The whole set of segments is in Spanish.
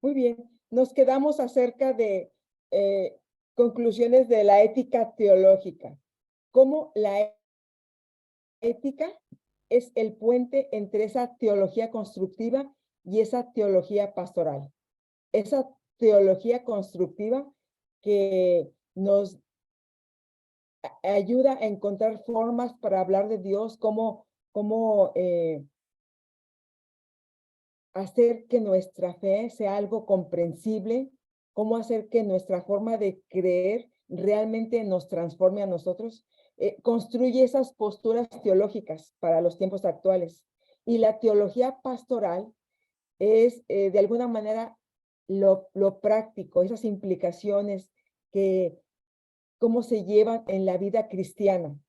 Muy bien. Nos quedamos acerca de conclusiones de la ética teológica. Cómo la ética es el puente entre esa teología constructiva y esa teología pastoral. Esa teología constructiva que nos ayuda a encontrar formas para hablar de Dios, cómo hacer que nuestra fe sea algo comprensible, cómo hacer que nuestra forma de creer realmente nos transforme a nosotros, construye esas posturas teológicas para los tiempos actuales. Y la teología pastoral es, de alguna manera, lo práctico, esas implicaciones que, cómo se llevan en la vida cristiana,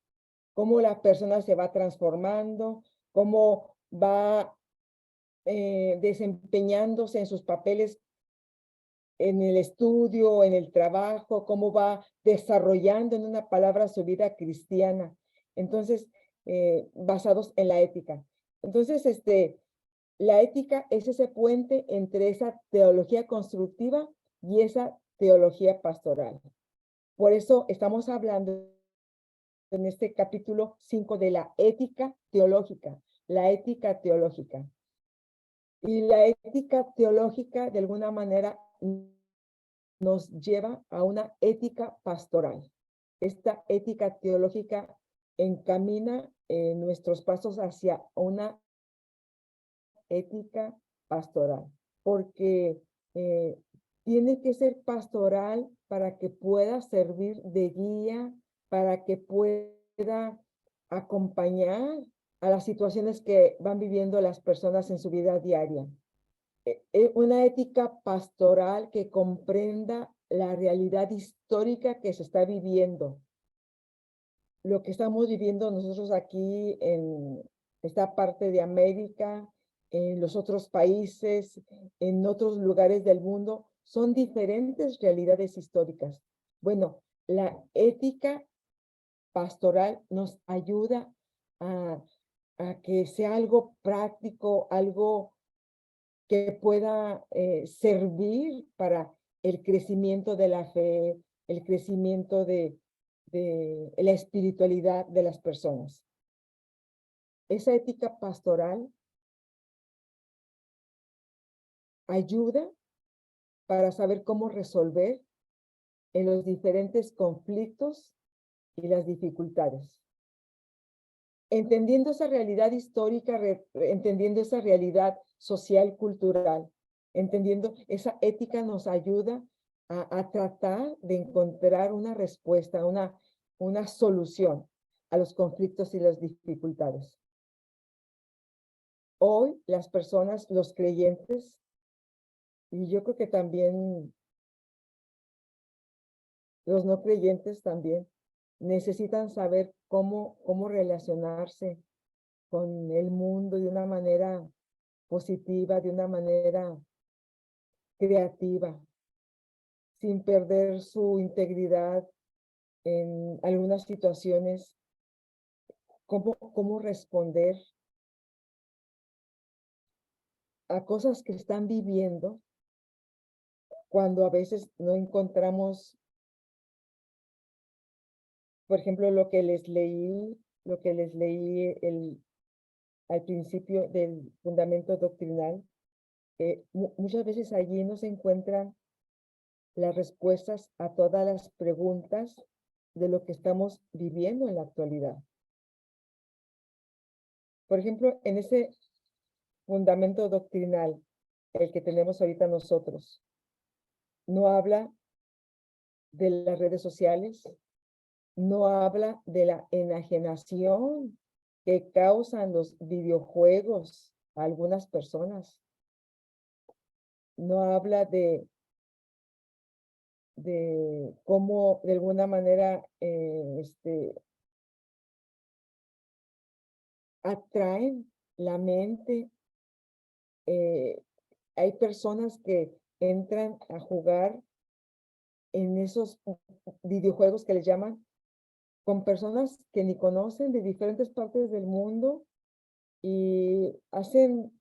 cómo la persona se va transformando, cómo va desempeñándose en sus papeles en el estudio, en el trabajo, cómo va desarrollando en una palabra su vida cristiana. Entonces, basados en la ética. Entonces, la ética es ese puente entre esa teología constructiva y esa teología pastoral. Por eso estamos hablando en este capítulo 5 de la ética teológica, la ética teológica. Y la ética teológica, de alguna manera, nos lleva a una ética pastoral. Esta ética teológica encamina nuestros pasos hacia una ética pastoral, porque tiene que ser pastoral para que pueda servir de guía, para que pueda acompañar a las situaciones que van viviendo las personas en su vida diaria. Una ética pastoral que comprenda la realidad histórica que se está viviendo. Lo que estamos viviendo nosotros aquí en esta parte de América, en los otros países, en otros lugares del mundo, son diferentes realidades históricas. Bueno, la ética pastoral nos ayuda a, a que sea algo práctico, algo que pueda servir para el crecimiento de la fe, el crecimiento de la espiritualidad de las personas. Esa ética pastoral ayuda para saber cómo resolver en los diferentes conflictos y las dificultades. Entendiendo esa realidad histórica, entendiendo esa realidad social, cultural, entendiendo esa ética nos ayuda a tratar de encontrar una respuesta, una solución a los conflictos y las dificultades. Hoy las personas, los creyentes, y yo creo que también los no creyentes también, necesitan saber cómo relacionarse con el mundo de una manera positiva, de una manera creativa, sin perder su integridad en algunas situaciones, cómo responder a cosas que están viviendo cuando a veces no encontramos, por ejemplo, lo que les leí al principio del fundamento doctrinal, muchas veces allí no se encuentran las respuestas a todas las preguntas de lo que estamos viviendo en la actualidad. Por ejemplo, en ese fundamento doctrinal, el que tenemos ahorita nosotros, no habla de las redes sociales, no habla de la enajenación que causan los videojuegos a algunas personas, no habla de cómo de alguna manera atraen la mente. Hay personas que entran a jugar en esos videojuegos que les llaman, con personas que ni conocen de diferentes partes del mundo y hacen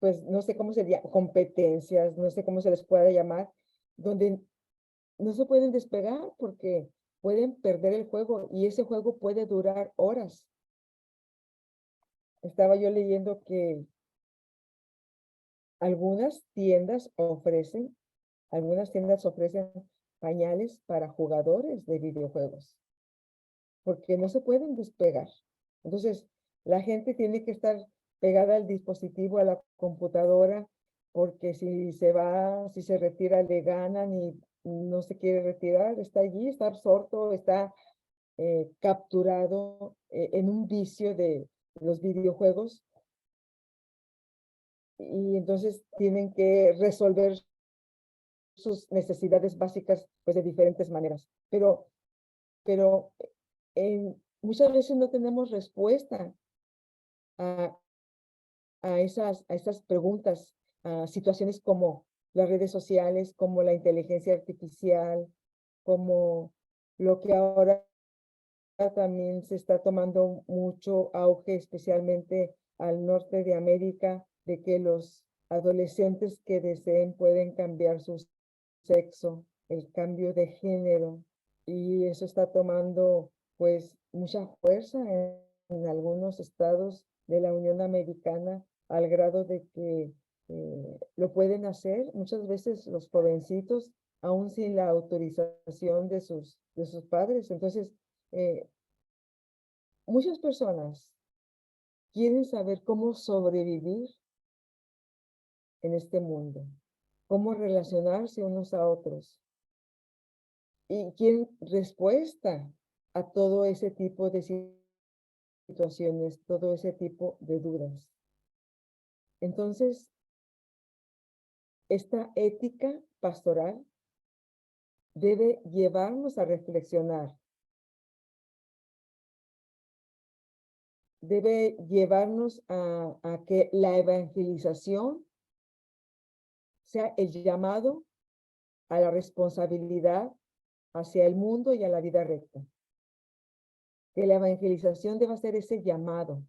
pues no sé cómo sería, competencias, no sé cómo se les pueda llamar, donde no se pueden despegar porque pueden perder el juego y ese juego puede durar horas. Estaba yo leyendo que algunas tiendas ofrecen pañales para jugadores de videojuegos, porque no se pueden despegar. Entonces, la gente tiene que estar pegada al dispositivo, a la computadora, porque si se retira, le ganan y no se quiere retirar, está allí, está absorto, está capturado en un vicio de los videojuegos y entonces tienen que resolver sus necesidades básicas pues de diferentes maneras. Pero muchas veces no tenemos respuesta a, a esas preguntas, a situaciones como las redes sociales, como la inteligencia artificial, como lo que ahora también se está tomando mucho auge, especialmente al norte de América, de que los adolescentes que deseen pueden cambiar su sexo, el cambio de género, y eso está tomando pues mucha fuerza en algunos estados de la Unión Americana, al grado de que lo pueden hacer muchas veces los jovencitos, aún sin la autorización de sus padres. Entonces, eh, muchas personas quieren saber cómo sobrevivir en este mundo, cómo relacionarse unos a otros y quieren respuesta a todo ese tipo de situaciones, todo ese tipo de dudas. Entonces, esta ética pastoral debe llevarnos a reflexionar, debe llevarnos a que la evangelización sea el llamado a la responsabilidad hacia el mundo y a la vida recta. Que la evangelización deba ser ese llamado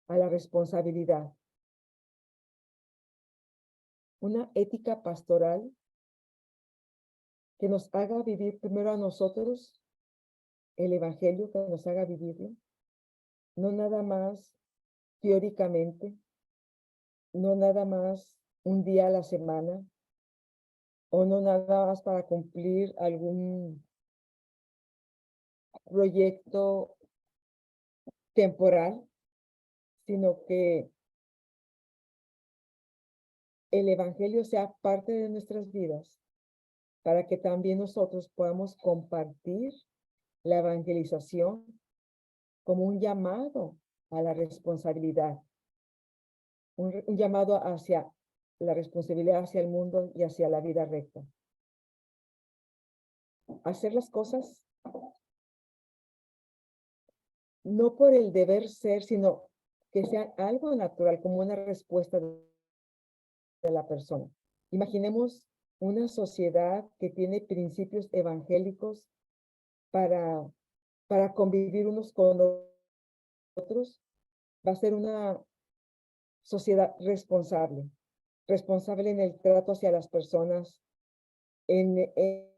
a la responsabilidad. Una ética pastoral que nos haga vivir primero a nosotros el evangelio, que nos haga vivirlo, no nada más teóricamente, no nada más un día a la semana, o no nada más para cumplir algún proyecto temporal, sino que el evangelio sea parte de nuestras vidas para que también nosotros podamos compartir la evangelización como un llamado a la responsabilidad, un llamado hacia la responsabilidad hacia el mundo y hacia la vida recta. Hacer las cosas no por el deber ser, sino que sea algo natural, como una respuesta de la persona. Imaginemos una sociedad que tiene principios evangélicos para, para convivir unos con otros. Va a ser una sociedad responsable, responsable en el trato hacia las personas, en, en,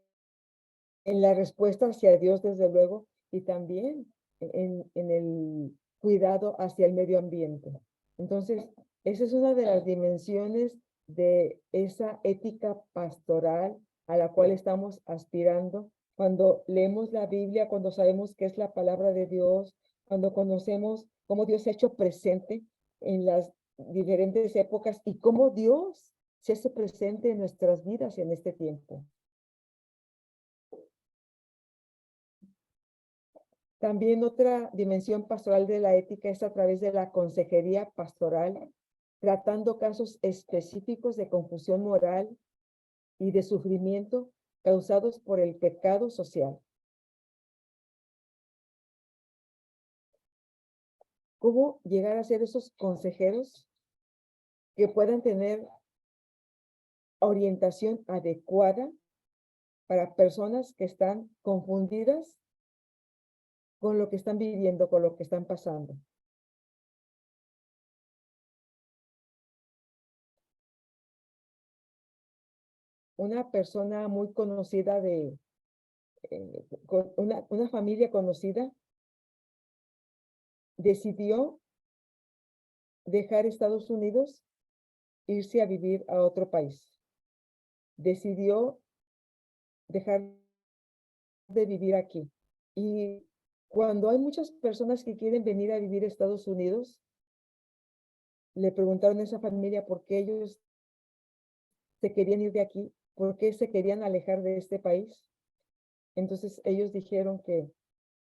en la respuesta hacia Dios, desde luego, y también en el cuidado hacia el medio ambiente. Entonces, esa es una de las dimensiones de esa ética pastoral a la cual estamos aspirando cuando leemos la Biblia, cuando sabemos que es la palabra de Dios, cuando conocemos cómo Dios se ha hecho presente en las diferentes épocas y cómo Dios se hace presente en nuestras vidas en este tiempo. También otra dimensión pastoral de la ética es a través de la consejería pastoral, tratando casos específicos de confusión moral y de sufrimiento causados por el pecado social. ¿Cómo llegar a ser esos consejeros que puedan tener orientación adecuada para personas que están confundidas con lo que están viviendo, con lo que están pasando? una persona muy conocida con una familia conocida decidió dejar Estados Unidos, irse a vivir a otro país. Decidió dejar de vivir aquí. Y cuando hay muchas personas que quieren venir a vivir a Estados Unidos, le preguntaron a esa familia por qué ellos se querían ir de aquí, por qué se querían alejar de este país. Entonces ellos dijeron que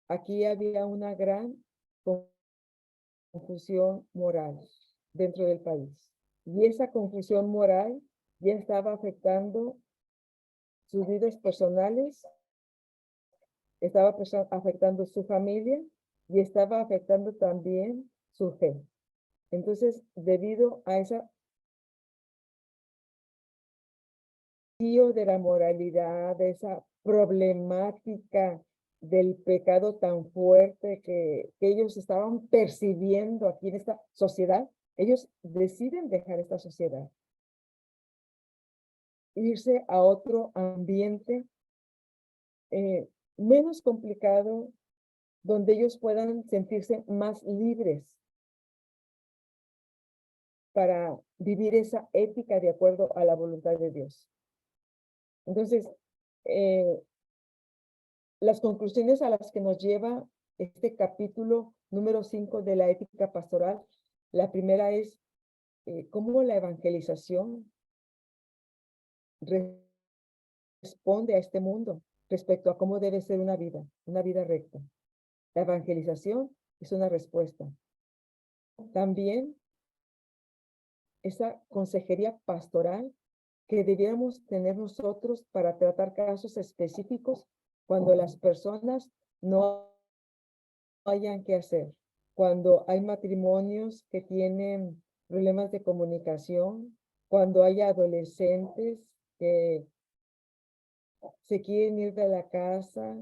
aquí había una gran confusión moral dentro del país. Y esa confusión moral ya estaba afectando sus vidas personales, estaba afectando su familia y estaba afectando también su fe. Entonces, debido a esa de la moralidad, de esa problemática del pecado tan fuerte que ellos estaban percibiendo aquí en esta sociedad, ellos deciden dejar esta sociedad, irse a otro ambiente menos complicado, donde ellos puedan sentirse más libres para vivir esa ética de acuerdo a la voluntad de Dios. Entonces, las conclusiones a las que nos lleva este capítulo número 5 de la ética pastoral, la primera es cómo la evangelización responde a este mundo respecto a cómo debe ser una vida recta. La evangelización es una respuesta. También esa consejería pastoral que debiéramos tener nosotros para tratar casos específicos cuando las personas no hayan que hacer. Cuando hay matrimonios que tienen problemas de comunicación, cuando hay adolescentes que se quieren ir de la casa,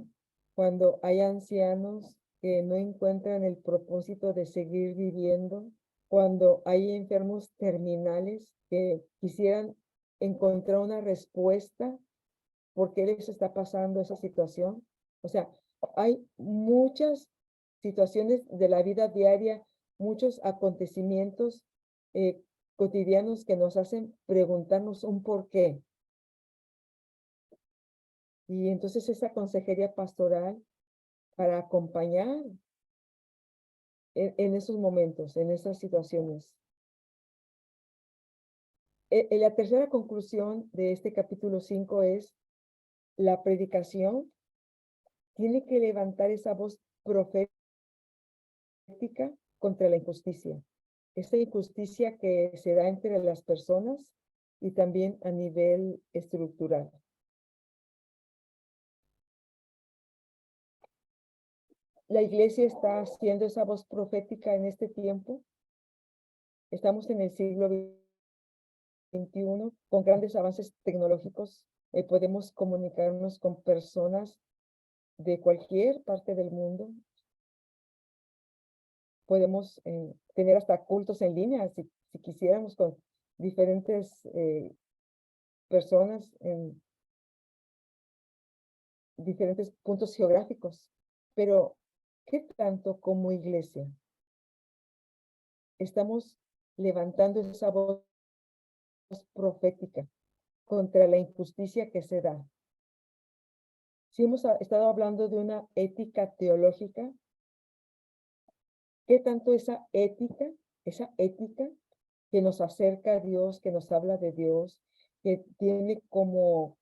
cuando hay ancianos que no encuentran el propósito de seguir viviendo, cuando hay enfermos terminales que quisieran encontrar una respuesta por qué les está pasando esa situación. O sea, hay muchas situaciones de la vida diaria, muchos acontecimientos cotidianos que nos hacen preguntarnos un por qué. Y entonces esa consejería pastoral para acompañar en esos momentos, en esas situaciones. La tercera conclusión de este capítulo 5 es la predicación tiene que levantar esa voz profética contra la injusticia. Esta injusticia que se da entre las personas y también a nivel estructural. La iglesia está haciendo esa voz profética en este tiempo. Estamos en el siglo XXI con grandes avances tecnológicos. Podemos comunicarnos con personas de cualquier parte del mundo. Podemos tener hasta cultos en línea si quisiéramos con diferentes personas en diferentes puntos geográficos. Pero, ¿qué tanto como iglesia estamos levantando esa voz profética contra la injusticia que se da? Si hemos estado hablando de una ética teológica, ¿qué tanto esa ética que nos acerca a Dios, que nos habla de Dios, que tiene como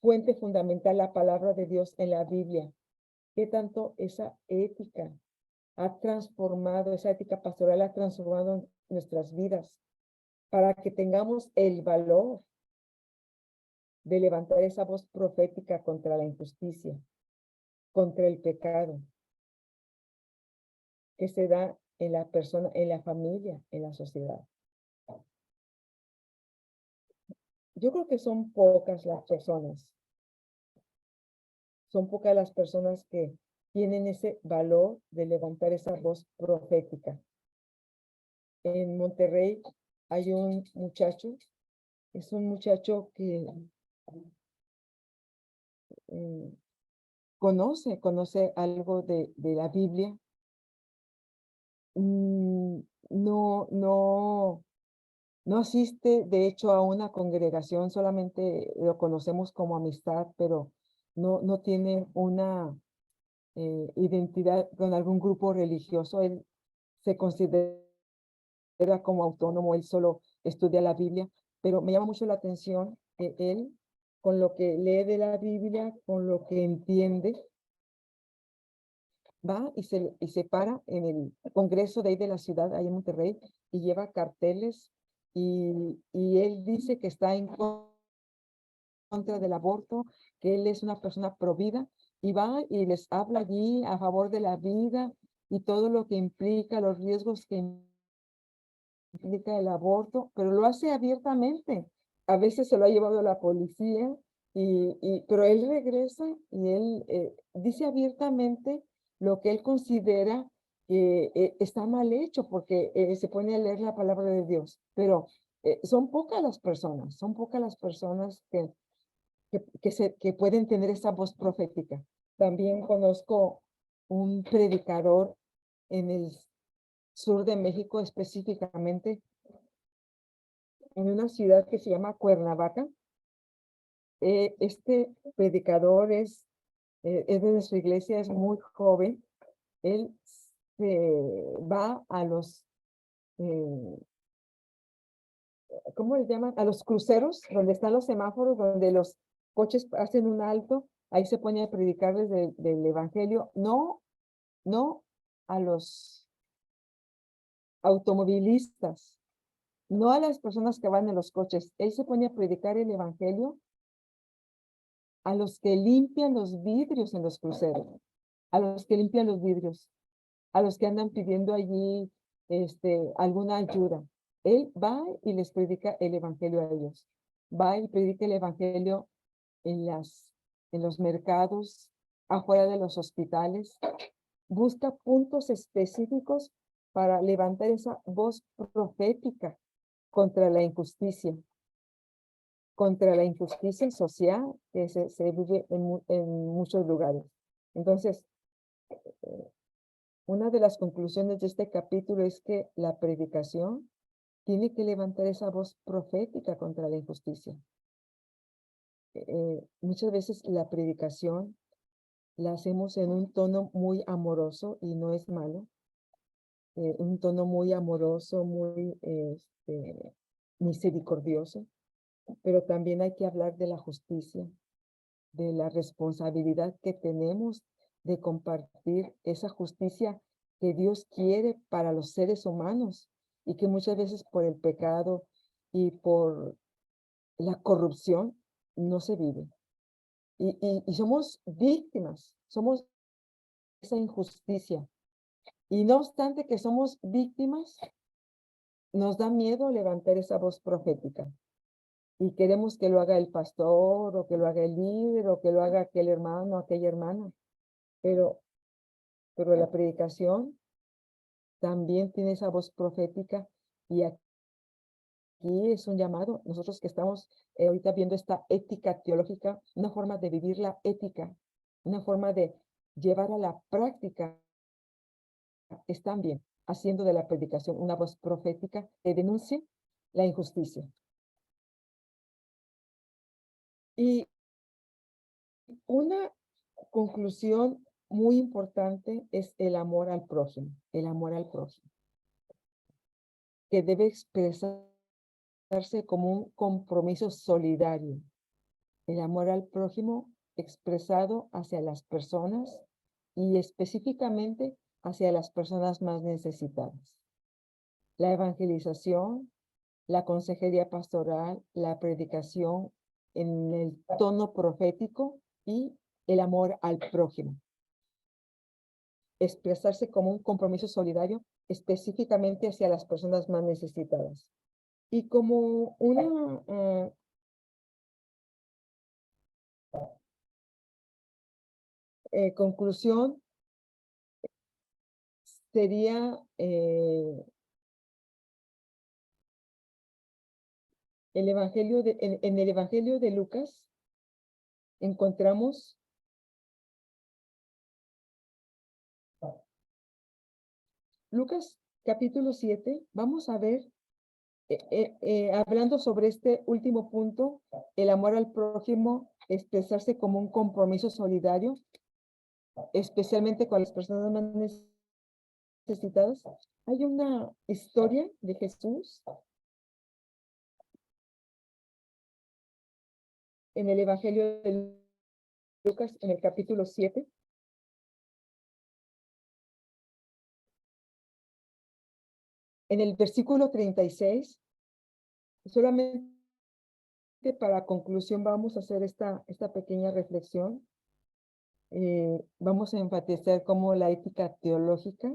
fuente fundamental la palabra de Dios en la Biblia, qué tanto esa ética ha transformado, esa ética pastoral ha transformado nuestras vidas para que tengamos el valor de levantar esa voz profética contra la injusticia, contra el pecado que se da en la persona, en la familia, en la sociedad. Yo creo que son pocas las personas que tienen ese valor de levantar esa voz profética. En Monterrey hay un muchacho Es un muchacho que eh, conoce algo de la Biblia. Mm, no, no, no asiste, de hecho, a una congregación, solamente lo conocemos como amistad, pero no tiene una identidad con algún grupo religioso. Él se considera como autónomo, él solo estudia la Biblia, pero me llama mucho la atención que él, con lo que lee de la Biblia, con lo que entiende, va y se para en el congreso de ahí de la ciudad, ahí en Monterrey, y lleva carteles, y él dice que está en contra del aborto, que él es una persona pro vida, y va y les habla allí a favor de la vida y todo lo que implica, los riesgos que implica el aborto, pero lo hace abiertamente. A veces se lo ha llevado la policía, pero él regresa y él dice abiertamente lo que él considera que está mal hecho, porque se pone a leer la palabra de Dios. Pero son pocas las personas que pueden tener esa voz profética. También conozco un predicador en el sur de México, específicamente en una ciudad que se llama Cuernavaca. Este predicador es de su iglesia, es muy joven. Él se va a los, eh, ¿cómo le llaman? A los cruceros, donde están los semáforos, donde los coches hacen un alto. Ahí se pone a predicarles del evangelio. No a los automovilistas, no a las personas que van en los coches. Él se pone a predicar el evangelio a los que limpian los vidrios en los cruceros, a los que limpian los vidrios, a los que andan pidiendo allí alguna ayuda. Él va y les predica el evangelio a ellos. Va y predica el evangelio en en los mercados, afuera de los hospitales. Busca puntos específicos para levantar esa voz profética contra la injusticia social que se vive en muchos lugares. Entonces, una de las conclusiones de este capítulo es que la predicación tiene que levantar esa voz profética contra la injusticia. Muchas veces la predicación la hacemos en un tono muy amoroso y no es malo, un tono muy amoroso, muy misericordioso, pero también hay que hablar de la justicia, de la responsabilidad que tenemos de compartir esa justicia que Dios quiere para los seres humanos y que muchas veces por el pecado y por la corrupción no se vive. Y somos víctimas, somos esa injusticia. Y no obstante que somos víctimas, nos da miedo levantar esa voz profética. Y queremos que lo haga el pastor, o que lo haga el líder, o que lo haga aquel hermano, aquella hermana. Pero, pero la predicación también tiene esa voz profética, y aquí es un llamado, nosotros que estamos ahorita viendo esta ética teológica, una forma de vivir la ética, una forma de llevar a la práctica, es también haciendo de la predicación una voz profética que denuncie la injusticia. Y una conclusión muy importante es el amor al prójimo, que debe expresarse como un compromiso solidario. El amor al prójimo expresado hacia las personas y específicamente hacia las personas más necesitadas. La evangelización, la consejería pastoral, la predicación en el tono profético y el amor al prójimo. Expresarse como un compromiso solidario específicamente hacia las personas más necesitadas. Y como una conclusión sería en el Evangelio de Lucas encontramos Lucas capítulo 7. Vamos a ver, hablando sobre este último punto, el amor al prójimo, expresarse como un compromiso solidario, especialmente con las personas más necesitadas. Hay una historia de Jesús en el Evangelio de Lucas, en el capítulo 7. En el versículo 36, solamente para conclusión vamos a hacer esta pequeña reflexión. Vamos a enfatizar cómo la ética teológica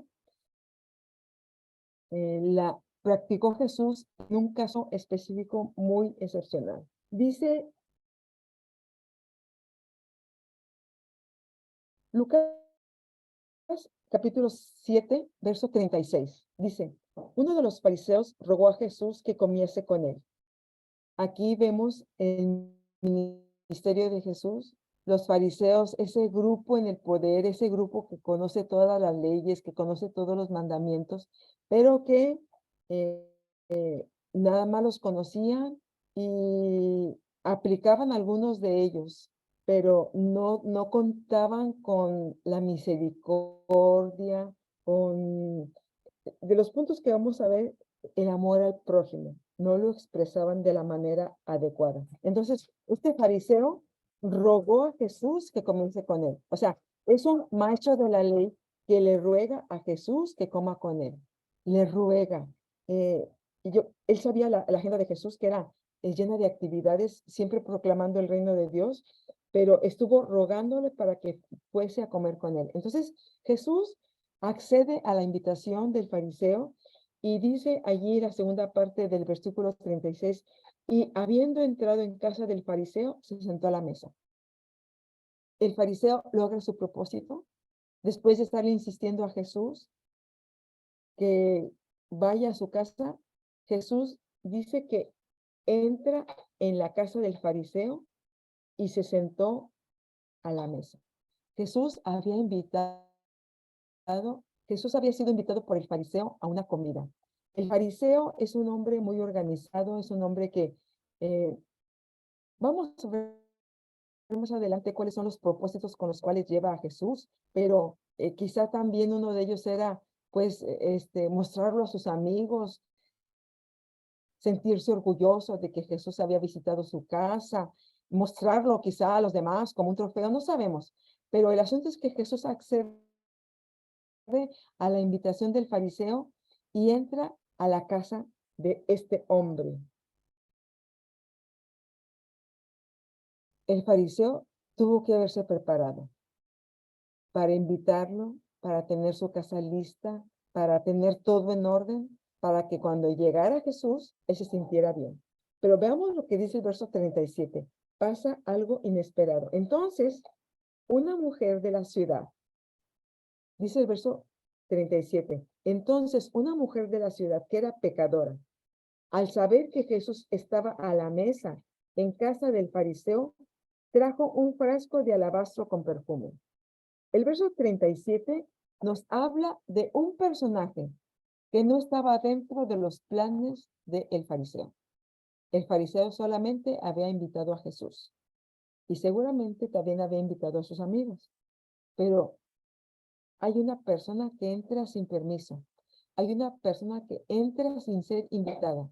la practicó Jesús en un caso específico muy excepcional. Dice Lucas capítulo 7, verso 36. Dice, uno de los fariseos rogó a Jesús que comiese con él. Aquí vemos el ministerio de Jesús, los fariseos, ese grupo en el poder, ese grupo que conoce todas las leyes, que conoce todos los mandamientos, pero que eh, nada más los conocían y aplicaban algunos de ellos, pero no contaban con la misericordia, con de los puntos que vamos a ver, el amor al prójimo, no lo expresaban de la manera adecuada. Entonces, este fariseo rogó a Jesús que comience con él. O sea, es un maestro de la ley que le ruega a Jesús que coma con él. Le ruega. Él sabía la agenda de Jesús, que era llena de actividades, siempre proclamando el reino de Dios, pero estuvo rogándole para que fuese a comer con él. Entonces, Jesús accede a la invitación del fariseo y dice allí la segunda parte del versículo 36, y habiendo entrado en casa del fariseo, se sentó a la mesa. El fariseo logra su propósito después de estarle insistiendo a Jesús que vaya a su casa. Jesús dice que entra en la casa del fariseo y se sentó a la mesa. Jesús había invitado Jesús había sido invitado por el fariseo a una comida. El fariseo es un hombre muy organizado, es un hombre que eh, vamos a ver más adelante cuáles son los propósitos con los cuales lleva a Jesús, pero quizá también uno de ellos era pues mostrarlo a sus amigos, sentirse orgulloso de que Jesús había visitado su casa, mostrarlo quizá a los demás como un trofeo, no sabemos, pero el asunto es que Jesús accede a la invitación del fariseo y entra a la casa de este hombre. El fariseo tuvo que haberse preparado para invitarlo, para tener su casa lista, para tener todo en orden, para que cuando llegara Jesús, él se sintiera bien. Pero veamos lo que dice el verso 37. Pasa algo inesperado. Entonces, una mujer de la ciudad, dice el verso 37, entonces una mujer de la ciudad que era pecadora, al saber que Jesús estaba a la mesa en casa del fariseo, trajo un frasco de alabastro con perfume. El verso 37 nos habla de un personaje que no estaba dentro de los planes del fariseo. El fariseo solamente había invitado a Jesús y seguramente también había invitado a sus amigos, pero hay una persona que entra sin permiso. Hay una persona que entra sin ser invitada.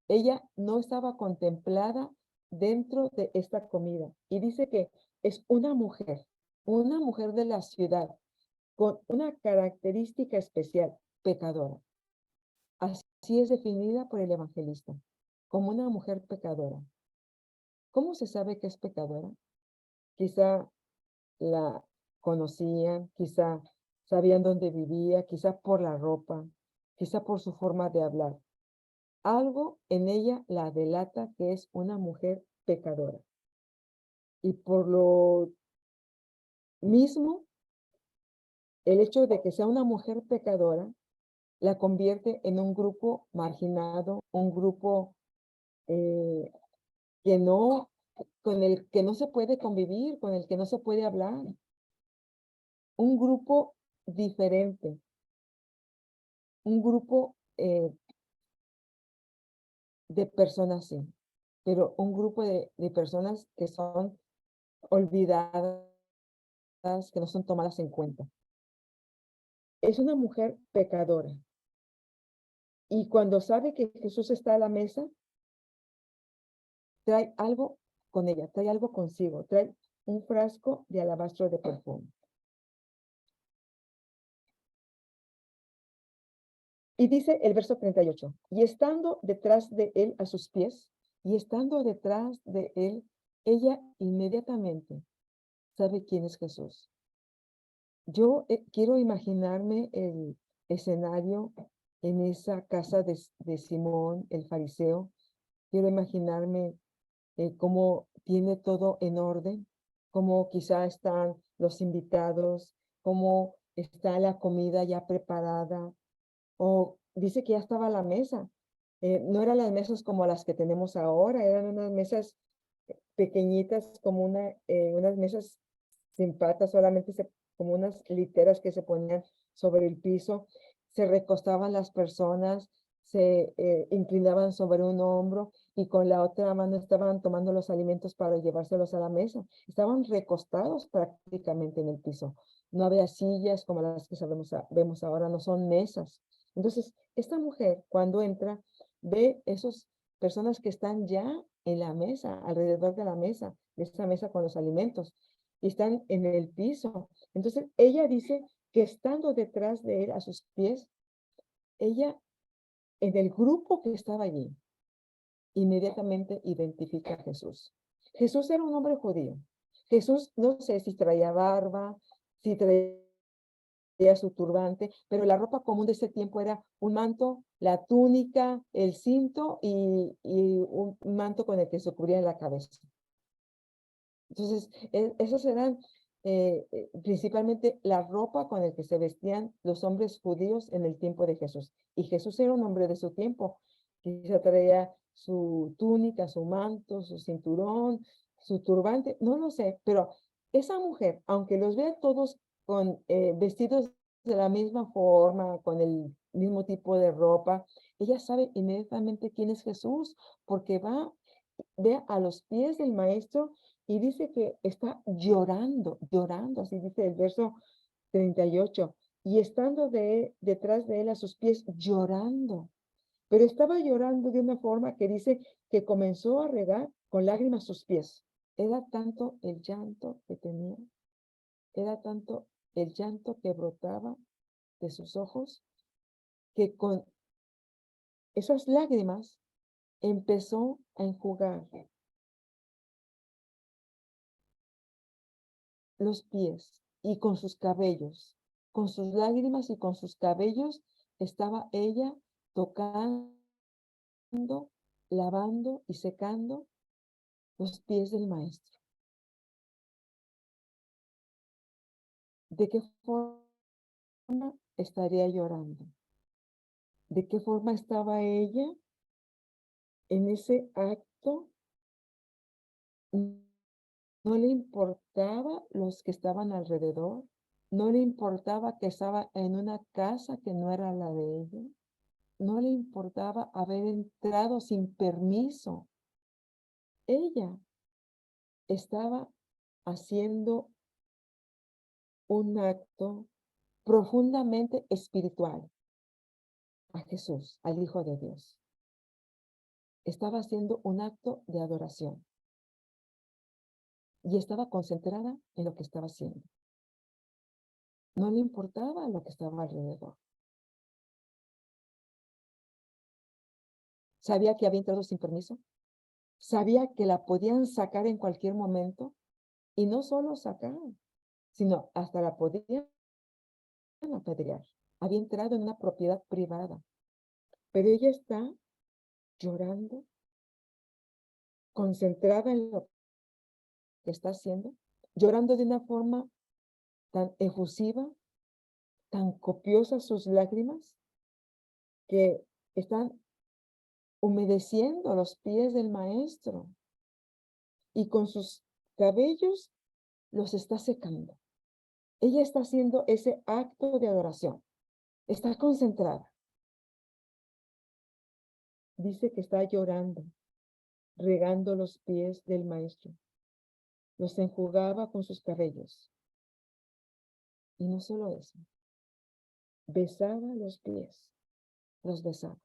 Ella no estaba contemplada dentro de esta comida. Y dice que es una mujer de la ciudad, con una característica especial, pecadora. Así es definida por el evangelista, como una mujer pecadora. ¿Cómo se sabe que es pecadora? Quizá la conocían, quizá sabían dónde vivía, quizá por la ropa, quizá por su forma de hablar. Algo en ella la delata que es una mujer pecadora. Y por lo mismo, el hecho de que sea una mujer pecadora la convierte en un grupo marginado, un grupo eh, que no, con el que no se puede convivir, con el que no se puede hablar. Un grupo diferente, un grupo de personas, sí, pero un grupo de personas que son olvidadas, que no son tomadas en cuenta. Es una mujer pecadora. Y cuando sabe que Jesús está a la mesa, trae algo con ella, trae algo consigo, trae un frasco de alabastro de perfume. Y dice el verso 38, y estando detrás de él a sus pies, y estando detrás de él, ella inmediatamente sabe quién es Jesús. Yo quiero imaginarme el escenario en esa casa de Simón, el fariseo. Quiero imaginarme cómo tiene todo en orden, cómo quizá están los invitados, cómo está la comida ya preparada, o dice que ya estaba la mesa. No eran las mesas como las que tenemos ahora, eran unas mesas pequeñitas, como unas mesas sin patas, solamente como unas literas que se ponían sobre el piso. Se recostaban las personas, se inclinaban sobre un hombro y con la otra mano estaban tomando los alimentos para llevárselos a la mesa. Estaban recostados prácticamente en el piso. No había sillas como las que vemos ahora, no son mesas. Entonces, esta mujer cuando entra, ve esas personas que están ya en la mesa, alrededor de la mesa, de esta mesa con los alimentos, y están en el piso. Entonces, ella dice que estando detrás de él, a sus pies, ella, en el grupo que estaba allí, inmediatamente identifica a Jesús. Jesús era un hombre judío. Jesús, no sé si traía barba, si traía su turbante, pero la ropa común de ese tiempo era un manto, la túnica, el cinto y un manto con el que se cubría la cabeza. Entonces, esos eran principalmente la ropa con el que se vestían los hombres judíos en el tiempo de Jesús. Y Jesús era un hombre de su tiempo. Quizá traía su túnica, su manto, su cinturón, su turbante, no lo sé, pero esa mujer, aunque los vea todos con vestidos de la misma forma, con el mismo tipo de ropa, ella sabe inmediatamente quién es Jesús, porque ve a los pies del maestro y dice que está llorando, llorando, así dice el verso 38, y estando detrás de él a sus pies llorando, pero estaba llorando de una forma que dice que comenzó a regar con lágrimas sus pies. Era tanto el llanto que tenía, era tanto el llanto que brotaba de sus ojos, que con esas lágrimas empezó a enjugar los pies y con sus cabellos, con sus lágrimas y con sus cabellos, estaba ella tocando, lavando y secando los pies del maestro. ¿De qué forma estaría llorando? ¿De qué forma estaba ella en ese acto? No le importaba los que estaban alrededor, no le importaba que estaba en una casa que no era la de ella, no le importaba haber entrado sin permiso. Ella estaba haciendo un acto profundamente espiritual a Jesús, al Hijo de Dios. Estaba haciendo un acto de adoración y estaba concentrada en lo que estaba haciendo. No le importaba lo que estaba alrededor. Sabía que había entrado sin permiso. Sabía que la podían sacar en cualquier momento y no solo sacar, sino hasta la podían apedrear. Había entrado en una propiedad privada, pero ella está llorando, concentrada en lo que está haciendo, llorando de una forma tan efusiva, tan copiosa sus lágrimas, que están humedeciendo los pies del maestro y con sus cabellos los está secando. Ella está haciendo ese acto de adoración. Está concentrada. Dice que está llorando, regando los pies del maestro. Los enjugaba con sus cabellos. Y no solo eso, besaba los pies, los besaba.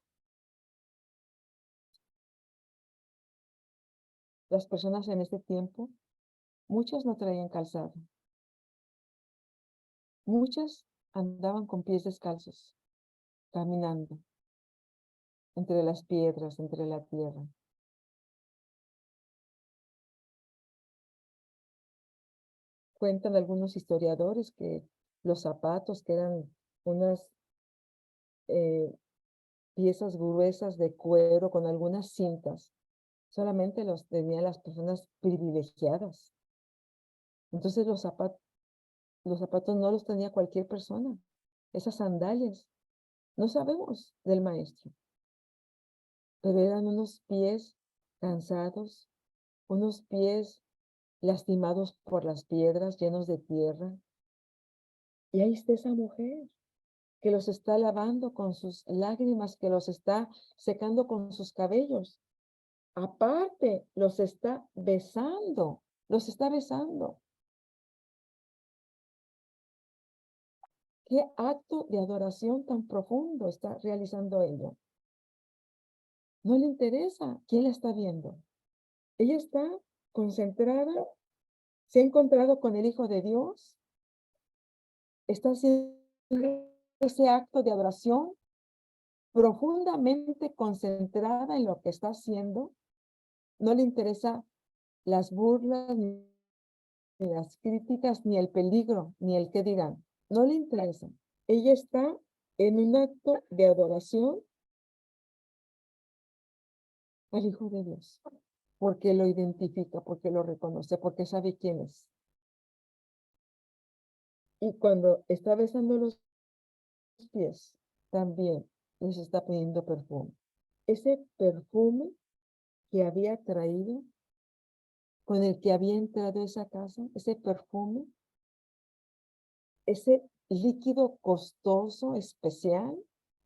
Las personas en este tiempo, muchas no traían calzado. Muchas andaban con pies descalzos, caminando entre las piedras, entre la tierra. Cuentan algunos historiadores que los zapatos, que eran unas piezas gruesas de cuero con algunas cintas, solamente los tenían las personas privilegiadas. Entonces los zapatos no los tenía cualquier persona. Esas sandalias, no sabemos del maestro, pero eran unos pies cansados, unos pies lastimados por las piedras, llenos de tierra. Y ahí está esa mujer que los está lavando con sus lágrimas, que los está secando con sus cabellos. Aparte, los está besando, los está besando. ¿Qué acto de adoración tan profundo está realizando ella? No le interesa quién la está viendo. Ella está concentrada, se ha encontrado con el Hijo de Dios, está haciendo ese acto de adoración profundamente concentrada en lo que está haciendo. No le interesa las burlas, ni las críticas, ni el peligro, ni el qué dirán. No le interesa. Ella está en un acto de adoración al Hijo de Dios, porque lo identifica, porque lo reconoce, porque sabe quién es. Y cuando está besando los pies, también les está poniendo perfume. Ese perfume que había traído, con el que había entrado a esa casa, ese perfume, ese líquido costoso, especial,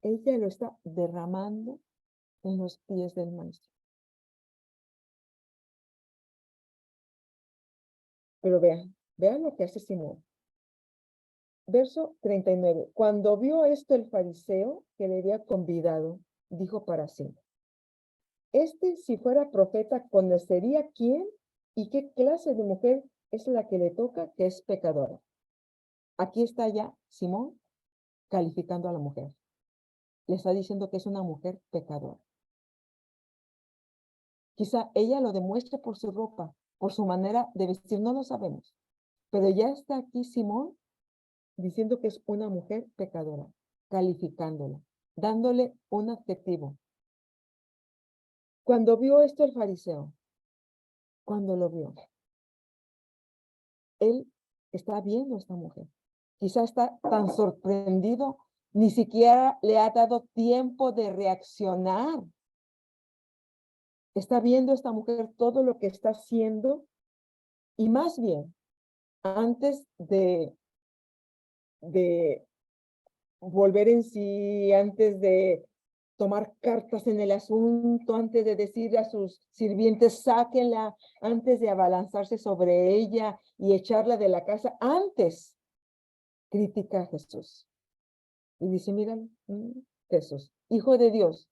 ella lo está derramando en los pies del maestro. Pero vean lo que hace Simón. Verso 39. Cuando vio esto el fariseo que le había convidado, dijo para sí: si fuera profeta, conocería quién y qué clase de mujer es la que le toca, que es pecadora. Aquí está ya Simón calificando a la mujer. Le está diciendo que es una mujer pecadora. Quizá ella lo demuestre por su ropa, por su manera de vestir, no lo sabemos. Pero ya está aquí Simón diciendo que es una mujer pecadora, calificándola, dándole un adjetivo. Cuando vio esto el fariseo, cuando lo vio, él está viendo a esta mujer. Quizá está tan sorprendido, ni siquiera le ha dado tiempo de reaccionar. Está viendo a esta mujer todo lo que está haciendo y más bien, antes de volver en sí, antes de tomar cartas en el asunto, antes de decir a sus sirvientes, sáquenla, antes de abalanzarse sobre ella y echarla de la casa, antes critica a Jesús. Y dice, mira, Jesús, Hijo de Dios,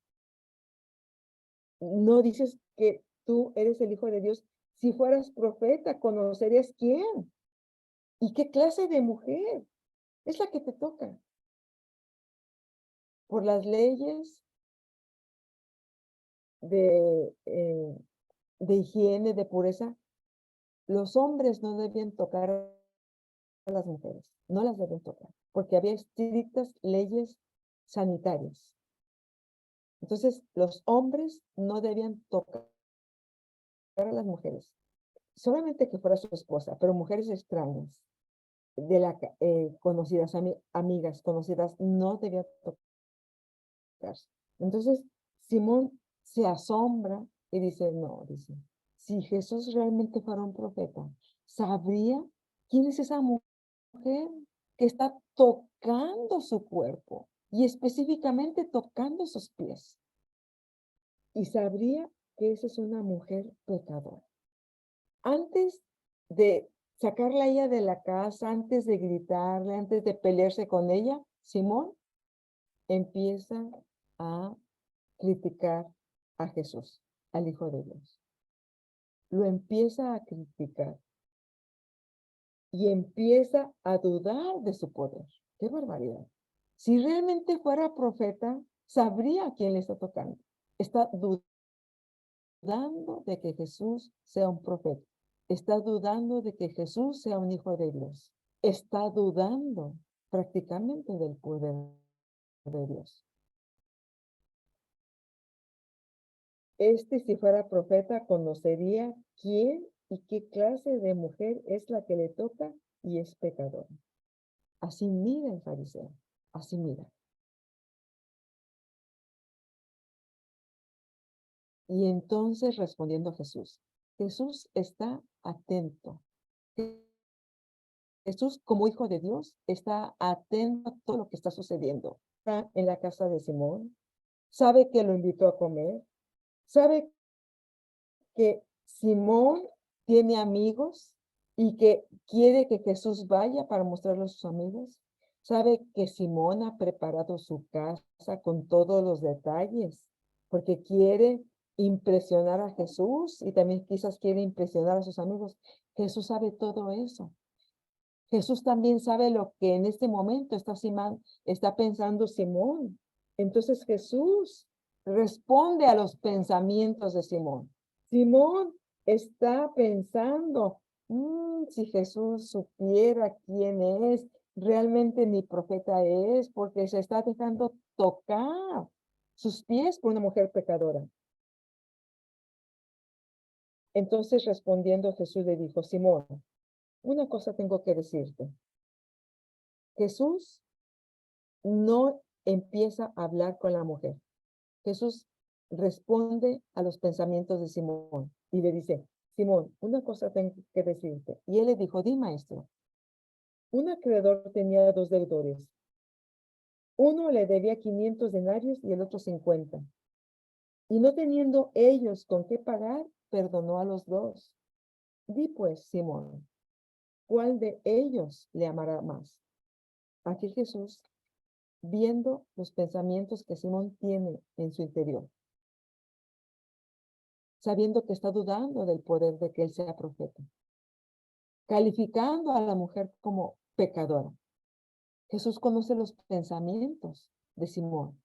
no dices que tú eres el Hijo de Dios. Si fueras profeta, conocerías quién y qué clase de mujer es la que te toca. Por las leyes de higiene, de pureza, los hombres no debían tocar a las mujeres, no las deben tocar, porque había estrictas leyes sanitarias. Entonces, los hombres no debían tocar a las mujeres, solamente que fuera su esposa, pero mujeres extrañas, de la conocidas, amigas conocidas, no debían tocarse. Entonces, Simón se asombra y dice, no, dice, si Jesús realmente fuera un profeta, ¿sabría quién es esa mujer que está tocando su cuerpo y específicamente tocando sus pies? Y sabría que esa es una mujer pecadora. Antes de sacarla a ella de la casa, antes de gritarle, antes de pelearse con ella, Simón empieza a criticar a Jesús, al Hijo de Dios. Lo empieza a criticar y empieza a dudar de su poder. ¡Qué barbaridad! Si realmente fuera profeta, sabría a quién le está tocando. Está dudando de que Jesús sea un profeta. Está dudando de que Jesús sea un hijo de Dios. Está dudando prácticamente del poder de Dios. Si fuera profeta, conocería quién y qué clase de mujer es la que le toca y es pecadora. Así mira el fariseo, así mira. Y entonces respondiendo Jesús, Jesús está atento. Jesús, como hijo de Dios, está atento a todo lo que está sucediendo. Está en la casa de Simón, sabe que lo invitó a comer, sabe que Simón tiene amigos y que quiere que Jesús vaya para mostrarle a sus amigos. Sabe que Simón ha preparado su casa con todos los detalles, porque quiere impresionar a Jesús y también quizás quiere impresionar a sus amigos. Jesús sabe todo eso. Jesús también sabe lo que en este momento está pensando Simón. Entonces Jesús responde a los pensamientos de Simón. Simón está pensando, si Jesús supiera quién es, realmente ni profeta es, porque se está dejando tocar sus pies por una mujer pecadora. Entonces respondiendo Jesús le dijo, Simón, una cosa tengo que decirte. Jesús no empieza a hablar con la mujer. Jesús responde a los pensamientos de Simón y le dice, Simón, una cosa tengo que decirte. Y él le dijo, di maestro, un acreedor tenía dos deudores. Uno le debía 500 denarios y el otro 50. Y no teniendo ellos con qué pagar, perdonó a los dos. Di pues, Simón, ¿cuál de ellos le amará más? Aquí Jesús, viendo los pensamientos que Simón tiene en su interior, sabiendo que está dudando del poder de que él sea profeta, calificando a la mujer como pecadora. Jesús conoce los pensamientos de Simón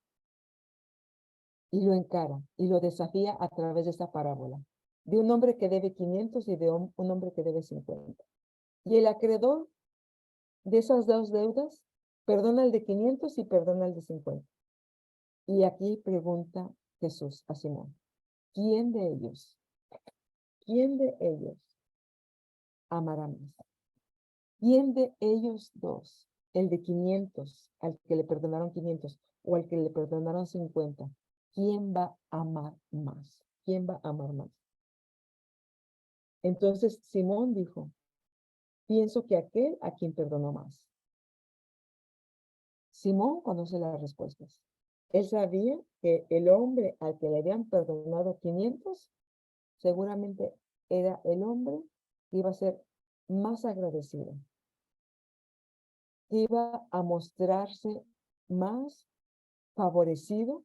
y lo encara y lo desafía a través de esta parábola, de un hombre que debe 500 y de un hombre que debe 50. Y el acreedor de esas dos deudas perdona el de 500 y perdona el de 50. Y aquí pregunta Jesús a Simón, ¿quién de ellos amará más? ¿Quién de ellos dos, el de 500, al que le perdonaron 500, o al que le perdonaron 50, quién va a amar más? ¿Quién va a amar más? Entonces Simón dijo, pienso que aquel a quien perdonó más. Simón conoce las respuestas. Él sabía que el hombre al que le habían perdonado 500, seguramente era el hombre que iba a ser más agradecido, que iba a mostrarse más favorecido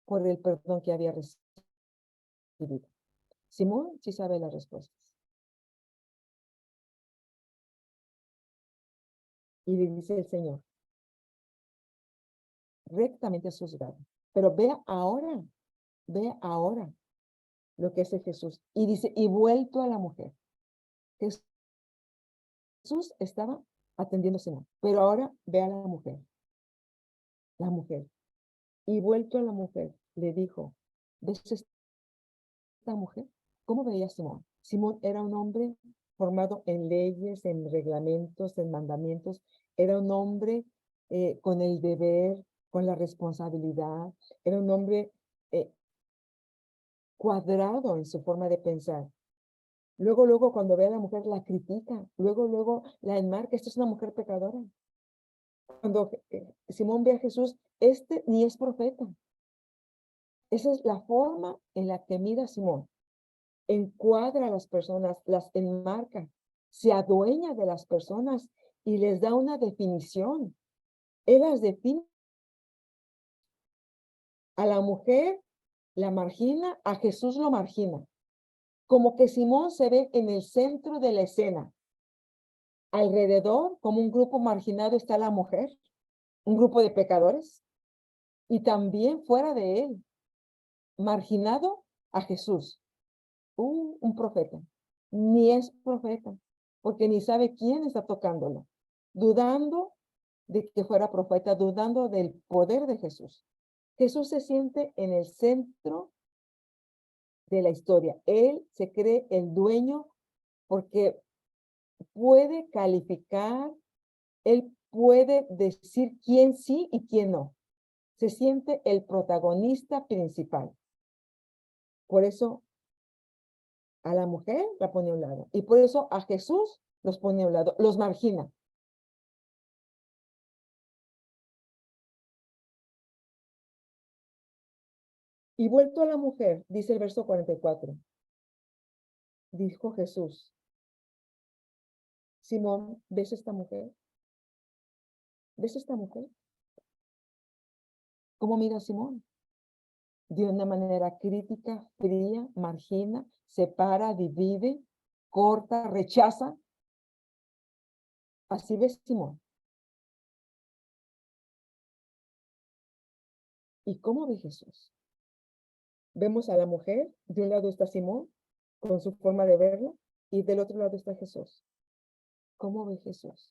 por el perdón que había recibido. Simón sí sabe las respuestas. Y le dice el Señor, rectamente has juzgado. Pero vea ahora lo que hace Jesús. Y dice, y vuelto a la mujer. Jesús estaba atendiendo a Simón, pero ahora ve a la mujer. La mujer. Y vuelto a la mujer, le dijo, ¿ves esta mujer? ¿Cómo veía Simón? Simón era un hombre formado en leyes, en reglamentos, en mandamientos. Era un hombre con el deber, con la responsabilidad. Era un hombre cuadrado en su forma de pensar. Luego, cuando ve a la mujer, la critica. Luego, la enmarca. Esta es una mujer pecadora. Cuando Simón ve a Jesús, este ni es profeta. Esa es la forma en la que mira Simón. Encuadra a las personas, las enmarca, se adueña de las personas y les da una definición. Él las define. A la mujer la margina, a Jesús lo margina. Como que Simón se ve en el centro de la escena. Alrededor, como un grupo marginado, está la mujer, un grupo de pecadores. Y también fuera de él, marginado a Jesús, un profeta. Ni es profeta, porque ni sabe quién está tocándolo. Dudando de que fuera profeta, dudando del poder de Jesús. Jesús se siente en el centro de la historia. Él se cree el dueño porque puede calificar, él puede decir quién sí y quién no. Se siente el protagonista principal. Por eso a la mujer la pone a un lado. Y por eso a Jesús los pone a un lado, los margina. Y vuelto a la mujer, dice el verso 44. Dijo Jesús: Simón, ¿ves esta mujer? ¿Ves esta mujer? ¿Cómo mira a Simón? De una manera crítica, fría, margina, separa, divide, corta, rechaza. Así ves Simón. ¿Y cómo ve Jesús? Vemos a la mujer, de un lado está Simón, con su forma de verla, y del otro lado está Jesús. ¿Cómo ve Jesús?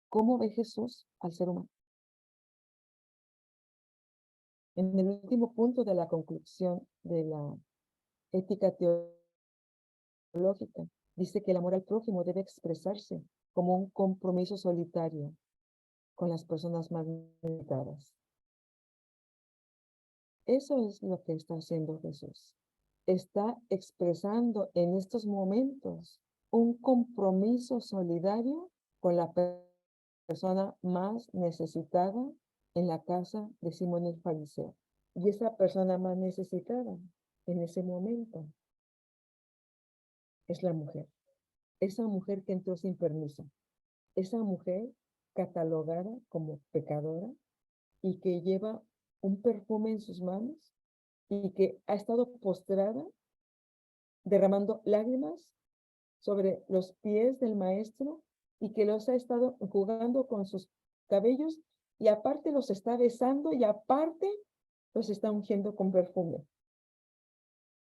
¿Cómo ve Jesús al ser humano? En el último punto de la conclusión de la ética teológica, dice que el amor al prójimo debe expresarse como un compromiso solitario con las personas más necesitadas. Eso es lo que está haciendo Jesús. Está expresando en estos momentos un compromiso solidario con la persona más necesitada en la casa de Simón el Fariseo. Y esa persona más necesitada en ese momento es la mujer. Esa mujer que entró sin permiso. Esa mujer catalogada como pecadora y que lleva un perfume en sus manos y que ha estado postrada derramando lágrimas sobre los pies del maestro y que los ha estado jugando con sus cabellos y aparte los está besando y aparte los está ungiendo con perfume.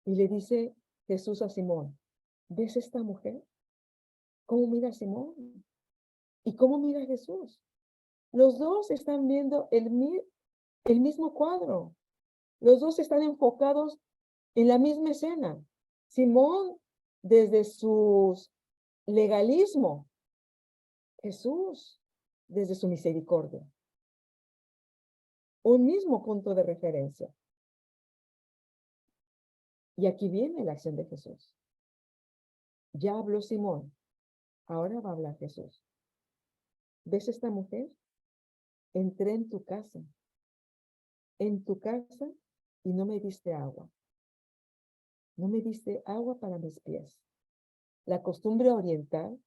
Y le dice Jesús a Simón: ¿ves esta mujer? ¿Cómo mira Simón? ¿Y cómo mira Jesús? Los dos están viendo el mismo cuadro. Los dos están enfocados en la misma escena. Simón desde su legalismo, Jesús desde su misericordia. Un mismo punto de referencia. Y aquí viene la acción de Jesús. Ya habló Simón, ahora va a hablar Jesús. ¿Ves esta mujer? Entré en tu casa y no me diste agua. No me diste agua para mis pies. La costumbre oriental,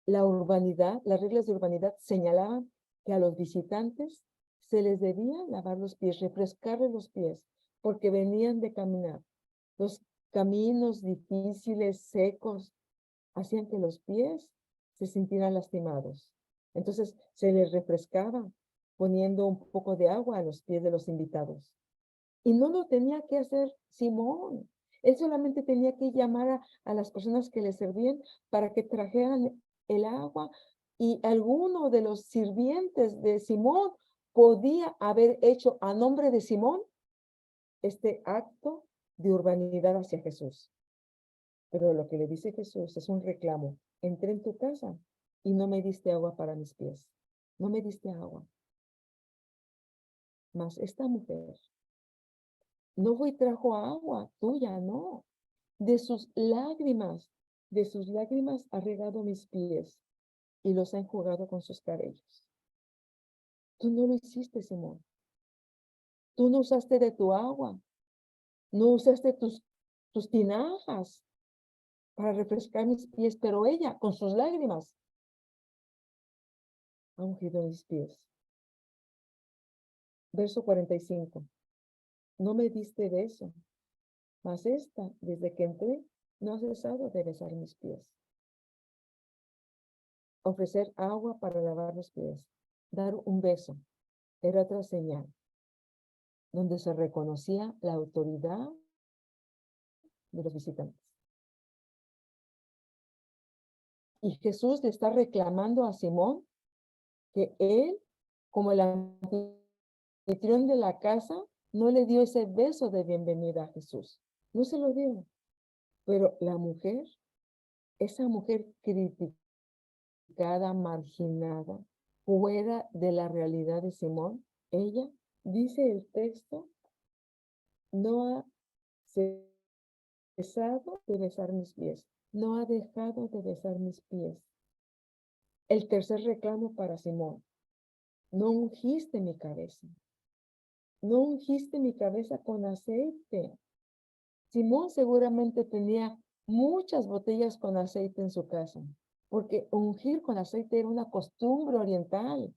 la urbanidad, las reglas de urbanidad señalaban que a los visitantes se les debía lavar los pies, refrescarles los pies, porque venían de caminar. Los caminos difíciles, secos, hacían que los pies se sintieran lastimados. Entonces se les refrescaba poniendo un poco de agua a los pies de los invitados. Y no lo tenía que hacer Simón. Él solamente tenía que llamar a las personas que le servían para que trajeran el agua y alguno de los sirvientes de Simón podía haber hecho a nombre de Simón este acto de urbanidad hacia Jesús. Pero lo que le dice Jesús es un reclamo. Entré en tu casa y no me diste agua para mis pies. No me diste agua. Mas esta mujer no fue y trajo agua tuya, no. De sus lágrimas ha regado mis pies y los ha enjugado con sus cabellos. Tú no lo hiciste, Simón. Tú no usaste de tu agua. No usaste tus tinajas para refrescar mis pies, pero ella, con sus lágrimas, ha ungido mis pies. Verso 45. No me diste beso, mas esta, desde que entré, no ha cesado de besar mis pies. Ofrecer agua para lavar los pies, dar un beso, era otra señal, donde se reconocía la autoridad de los visitantes. Y Jesús le está reclamando a Simón que él, como el anfitrión de la casa, no le dio ese beso de bienvenida a Jesús. No se lo dio. Pero la mujer, esa mujer criticada, marginada, fuera de la realidad de Simón, ella, dice el texto, no ha cesado de besar mis pies, no ha dejado de besar mis pies. El tercer reclamo para Simón, no ungiste mi cabeza, no ungiste mi cabeza con aceite. Simón seguramente tenía muchas botellas con aceite en su casa, porque ungir con aceite era una costumbre oriental,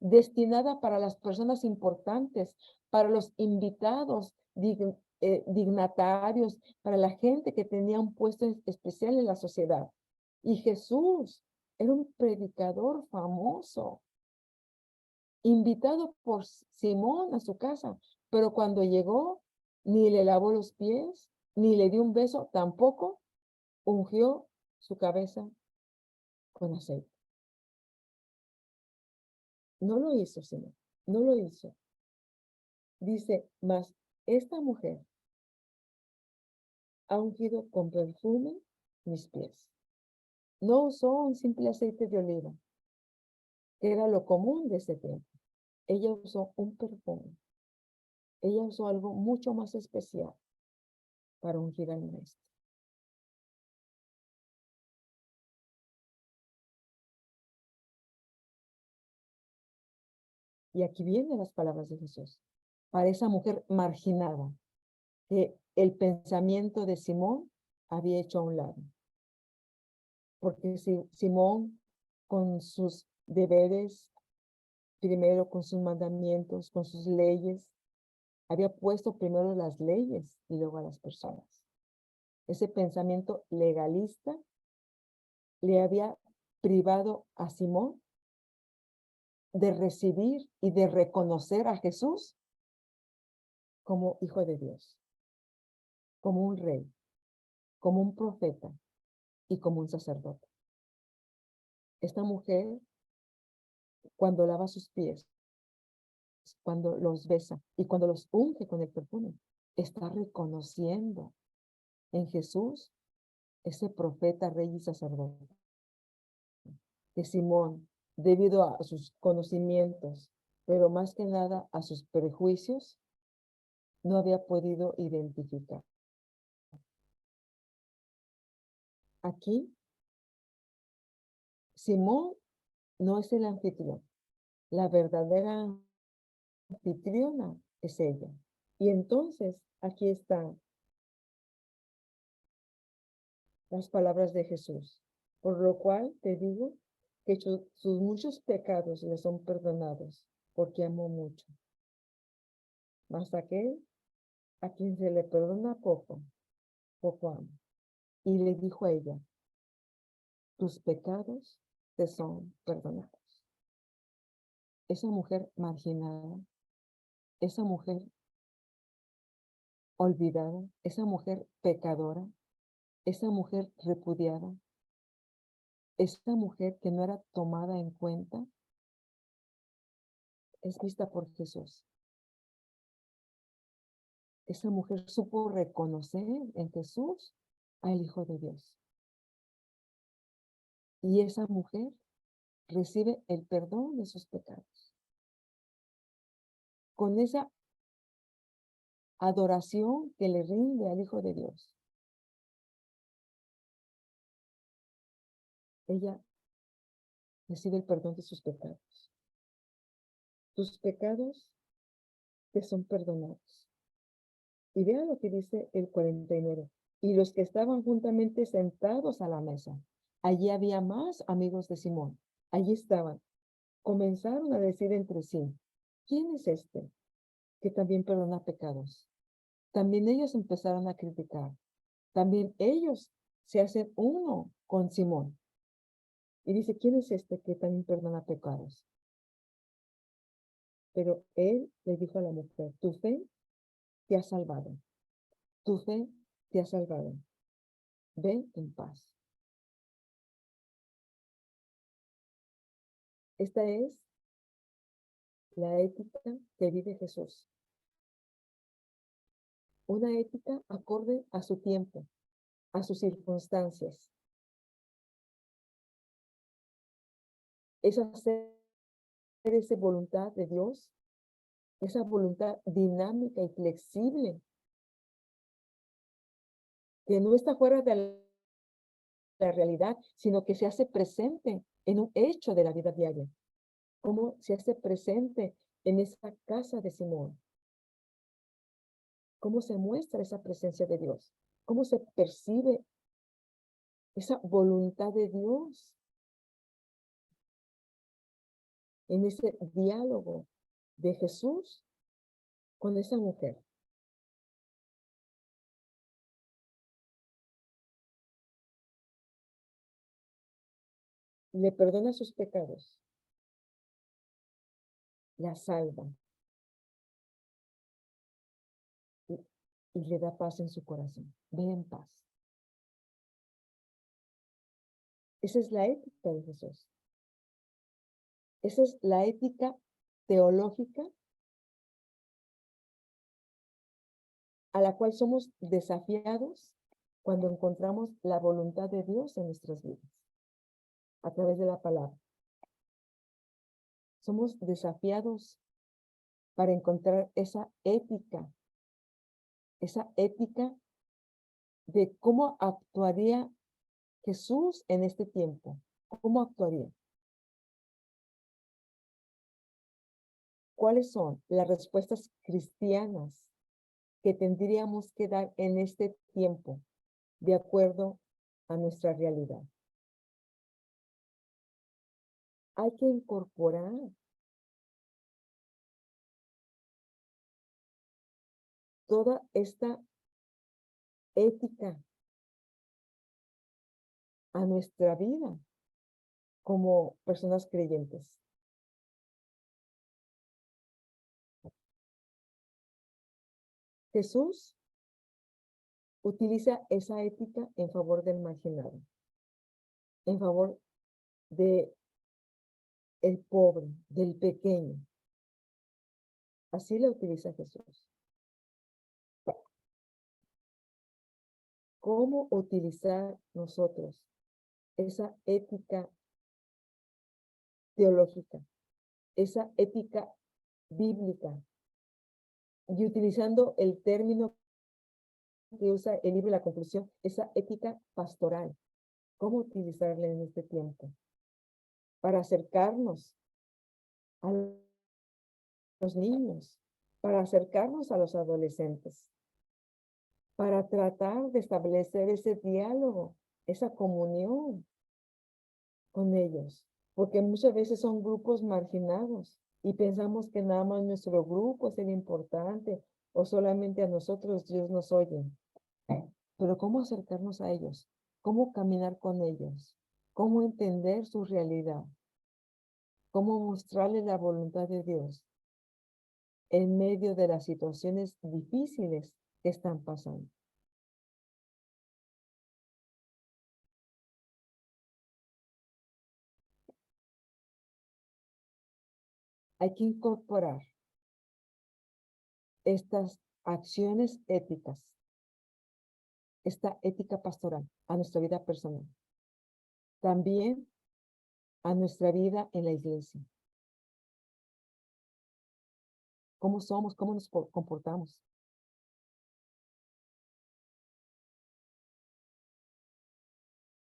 destinada para las personas importantes, para los invitados, dignatarios, para la gente que tenía un puesto especial en la sociedad. Y Jesús era un predicador famoso, invitado por Simón a su casa, pero cuando llegó, ni le lavó los pies, ni le dio un beso, tampoco ungió su cabeza con aceite. No lo hizo, Simón, no lo hizo. Dice, mas esta mujer ha ungido con perfume mis pies. No usó un simple aceite de oliva, que era lo común de ese tiempo. Ella usó un perfume. Ella usó algo mucho más especial para ungir al maestro. Y aquí vienen las palabras de Jesús. Para esa mujer marginada, que el pensamiento de Simón había hecho a un lado. Porque Simón, con sus deberes, primero con sus mandamientos, con sus leyes, había puesto primero las leyes y luego a las personas. Ese pensamiento legalista le había privado a Simón de recibir y de reconocer a Jesús como hijo de Dios, como un rey, como un profeta y como un sacerdote. Esta mujer, cuando lava sus pies, cuando los besa y cuando los unge con el perfume, está reconociendo en Jesús ese profeta, rey y sacerdote. Que Simón, debido a sus conocimientos, pero más que nada a sus prejuicios, no había podido identificar. Aquí, Simón no es el anfitrión. La verdadera anfitriona es ella. Y entonces, aquí están las palabras de Jesús. Por lo cual te digo que sus muchos pecados le son perdonados, porque amó mucho. Mas aquel a quien se le perdona poco, poco ama. Y le dijo a ella, tus pecados te son perdonados. Esa mujer marginada, esa mujer olvidada, esa mujer pecadora, esa mujer repudiada, esa mujer que no era tomada en cuenta, es vista por Jesús. Esa mujer supo reconocer en Jesús al Hijo de Dios. Y esa mujer recibe el perdón de sus pecados. con esa adoración que le rinde al Hijo de Dios, ella recibe el perdón de sus pecados. Tus pecados te son perdonados. Y vean lo que dice el 49. Y los que estaban juntamente sentados a la mesa, allí había más amigos de Simón. Allí estaban. Comenzaron a decir entre sí, ¿quién es este que también perdona pecados? También ellos empezaron a criticar. También ellos se hacen uno con Simón. Y dice, ¿quién es este que también perdona pecados? Pero él le dijo a la mujer, tu fe te ha salvado. Tu fe te ha salvado. Ve en paz. Esta es la ética que vive Jesús. Una ética acorde a su tiempo, a sus circunstancias. Es hacer esa voluntad de Dios, esa voluntad dinámica y flexible, que no está fuera de la realidad, sino que se hace presente en un hecho de la vida diaria. Cómo se hace presente en esa casa de Simón. Cómo se muestra esa presencia de Dios. Cómo se percibe esa voluntad de Dios en ese diálogo de Jesús con esa mujer. Le perdona sus pecados, la salva y le da paz en su corazón. Ve en paz. Esa es la ética de Jesús. Esa es la ética teológica a la cual somos desafiados cuando encontramos la voluntad de Dios en nuestras vidas, a través de la palabra. Somos desafiados para encontrar esa ética de cómo actuaría Jesús en este tiempo. ¿Cómo actuaría? ¿Cuáles son las respuestas cristianas que tendríamos que dar en este tiempo de acuerdo a nuestra realidad? Hay que incorporar toda esta ética a nuestra vida como personas creyentes. Jesús utiliza esa ética en favor del marginado, en favor de el pobre, del pequeño. Así la utiliza Jesús. ¿Cómo utilizar nosotros esa ética teológica, esa ética bíblica, y utilizando el término que usa el libro de la conclusión, esa ética pastoral? ¿Cómo utilizarla en este tiempo? Para acercarnos a los niños, para acercarnos a los adolescentes, para tratar de establecer ese diálogo, esa comunión con ellos, porque muchas veces son grupos marginados y pensamos que nada más nuestro grupo es el importante o solamente a nosotros Dios nos oye. Pero ¿cómo acercarnos a ellos? ¿Cómo caminar con ellos? ¿Cómo entender su realidad? ¿Cómo mostrarles la voluntad de Dios en medio de las situaciones difíciles que están pasando? Hay que incorporar estas acciones éticas, esta ética pastoral a nuestra vida personal, también a nuestra vida en la iglesia. cómo somos, cómo nos comportamos.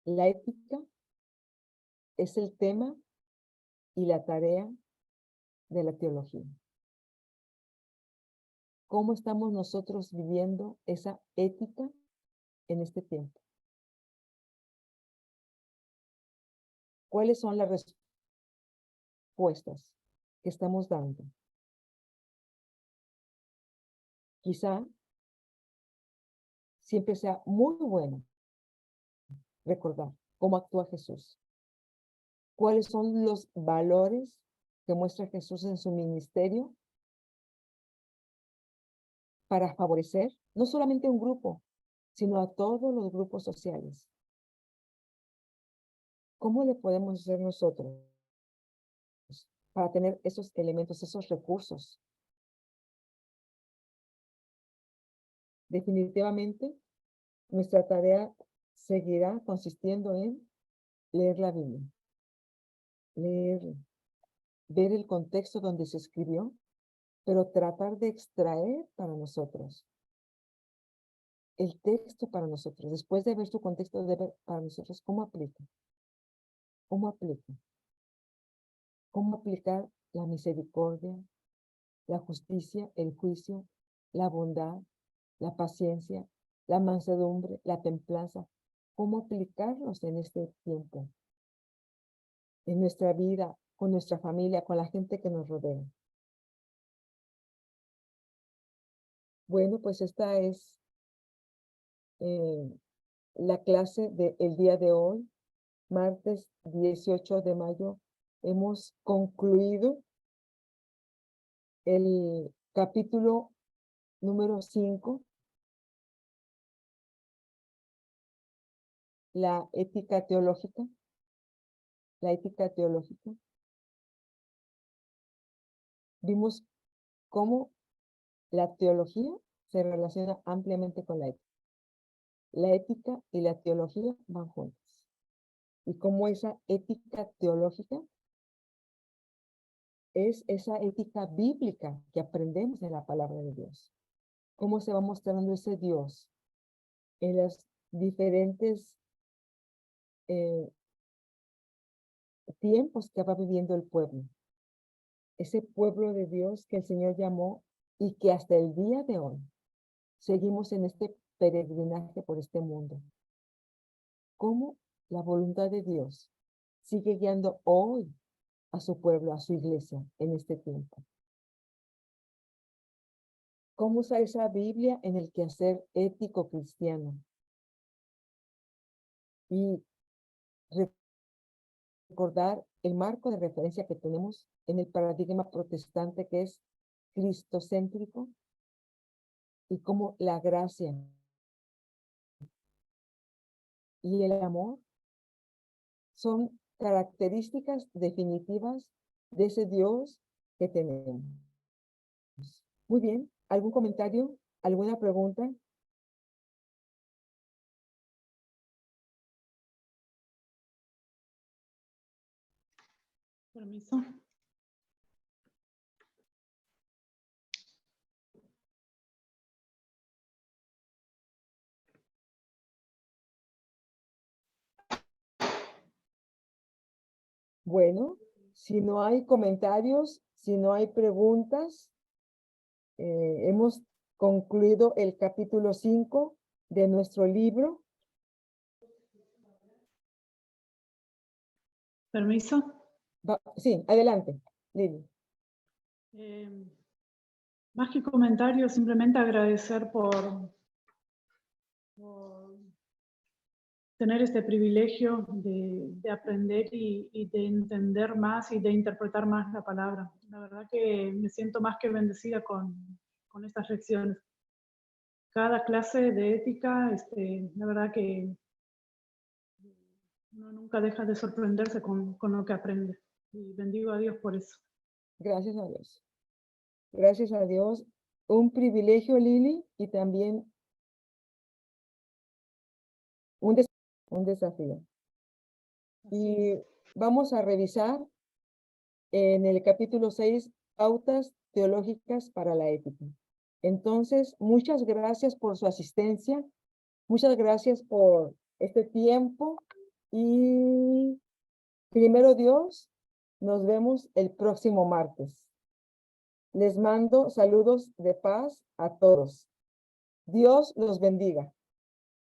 La ética es el tema y la tarea de la teología. ¿Cómo estamos nosotros viviendo esa ética en este tiempo? ¿Cuáles son las respuestas que estamos dando? Quizá siempre sea muy bueno recordar cómo actúa Jesús. ¿Cuáles son los valores que muestra Jesús en su ministerio para favorecer no solamente a un grupo, sino a todos los grupos sociales? ¿Cómo le podemos hacer nosotros para tener esos elementos, esos recursos? Definitivamente, nuestra tarea seguirá consistiendo en leer la Biblia, leer, ver el contexto donde se escribió, pero tratar de extraer para nosotros el texto para nosotros, después de ver su contexto, de ver para nosotros cómo aplica, cómo aplica, cómo aplicar la misericordia, la justicia, el juicio, la bondad, la paciencia, la mansedumbre, la templanza, cómo aplicarlos en este tiempo, en nuestra vida, con nuestra familia, con la gente que nos rodea. Bueno, pues esta es la clase del día de hoy, martes 18 de mayo. Hemos concluido el capítulo número 5, la ética teológica. La ética teológica. Vimos cómo la teología se relaciona ampliamente con la ética. La ética y la teología van juntas. Y cómo esa ética teológica es esa ética bíblica que aprendemos en la palabra de Dios. Cómo se va mostrando ese Dios en los diferentes tiempos que va viviendo el pueblo. Ese pueblo de Dios que el Señor llamó y que hasta el día de hoy seguimos en este peregrinaje por este mundo. Cómo la voluntad de Dios sigue guiando hoy a su pueblo, a su iglesia en este tiempo. Cómo usa esa Biblia en el quehacer ético cristiano. Y recordar el marco de referencia que tenemos en el paradigma protestante, que es cristocéntrico, y cómo la gracia y el amor son características definitivas de ese Dios que tenemos. Muy bien, ¿algún comentario? ¿Alguna pregunta? Permiso. Bueno, si no hay comentarios, si no hay preguntas, hemos concluido el capítulo 5 de nuestro libro. Permiso. Sí, adelante, Lili. Más que comentarios, simplemente agradecer por tener este privilegio de aprender y de entender más y de interpretar más la palabra. La verdad que me siento más que bendecida con estas lecciones. Cada clase de ética, la verdad que uno nunca deja de sorprenderse con lo que aprende. Y bendigo a Dios por eso. Gracias a Dios. Gracias a Dios. Un privilegio, Lili, y también un desafío. Y vamos a revisar en el capítulo 6 pautas teológicas para la ética. Entonces, muchas gracias por su asistencia, muchas gracias por este tiempo y primero Dios, nos vemos el próximo martes. Les mando saludos de paz a todos. Dios los bendiga.